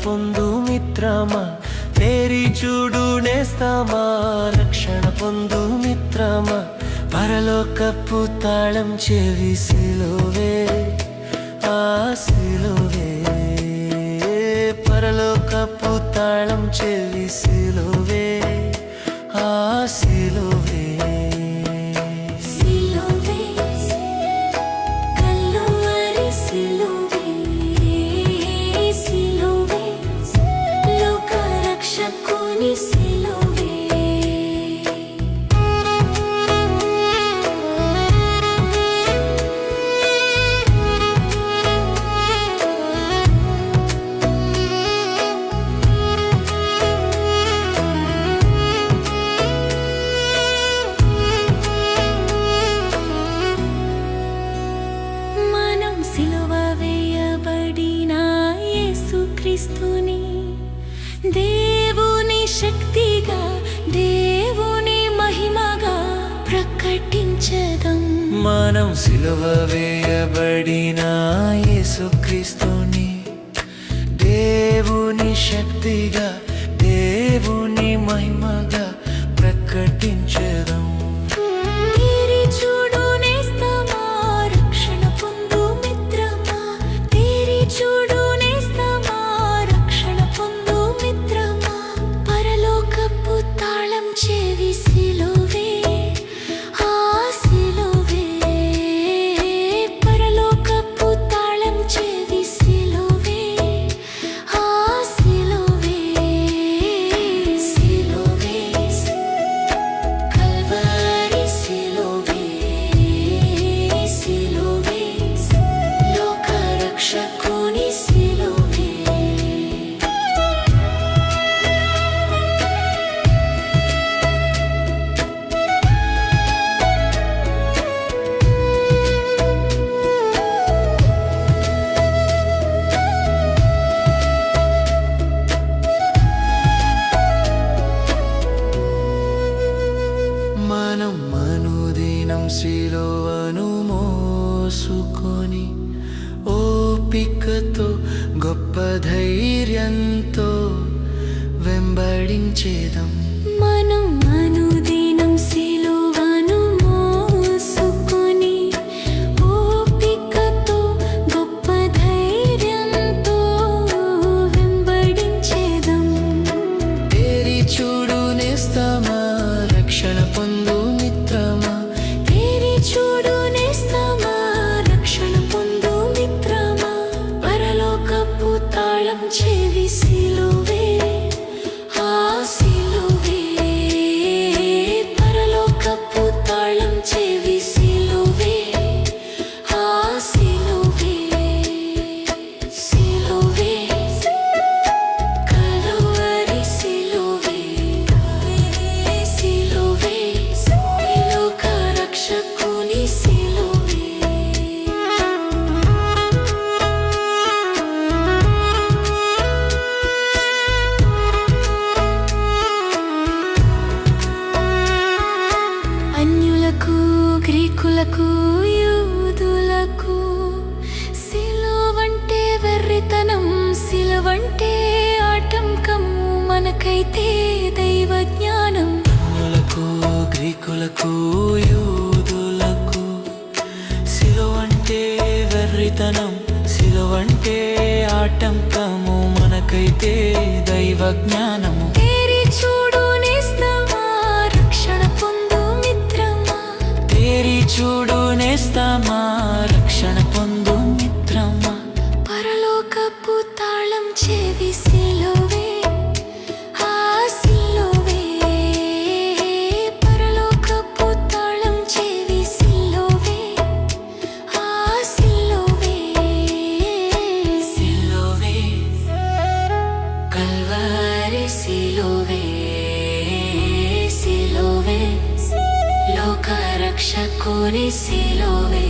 పొందు మిత్రమా, తేరి చూడు నేస్తమా, రక్షణ పొందు మిత్రమా, పరలోకపు తాళం చెవి సిలువే, ఆ సిలువే, పరలోకపు తాళం చెవి సిలువే, ఆ సిలువే. క్రీస్తుని దేవుని శక్తిగా, దేవుని మహిమగా ప్రకటించదం. మనం సిలువ వేయబడిన యేసుక్రీస్తుని దేవుని శక్తిగా, దేవుని మహిమగా ప్రకటించదం. సిలువను మోసుకొని ఓపికతో, గొప్ప ధైర్యంతో వెంబడించేదం. మనం అనుదినం సిలువను మోసుకొని ఓపికతో, గొప్ప ధైర్యంతో వెంబడించేదం. తేరి చూడు నేస్తమా, రక్షణ పొందు మిత్రమా, చూడు నేస్తమా, రక్షణ పొందు మిత్రమా, పరలోకపు తాళం చెవి సిలువే, ఆ సిలువే, పరలోకపు తాళం చెవి సిలువే, ఆ సిలువే, సిలువే, కలువరి సిలువే, సిలువే, లోక రక్షకు అన్యులకు, గ్రీకులకు, యూదులకు సిలువంటే వెర్రితనం, సిలువంటే ఆటంకం, మనకైతే దైవ జ్ఞానం. అన్యులకు, గ్రీకులకు, యూదులకు సిలువంటే వెర్రితనం, సిలువంటే ఆటంకము, మనకైతే దైవ జ్ఞానము. తేరి చూడు నేస్తమా, రక్షణ పొందు మిత్రమా, తేరి చూడు నేస్తమా, రక్షణ పొందు మిత్రమా, పరలోకపు తాళం చెవి సిలువే, ఆ సిలువే, పరలోకపు తాళం చెవి సిలువే, ఆ సిలువే, సిలువే, కల్వరి సిలువే, సిలువే, లోక రక్షకుని సిలువే.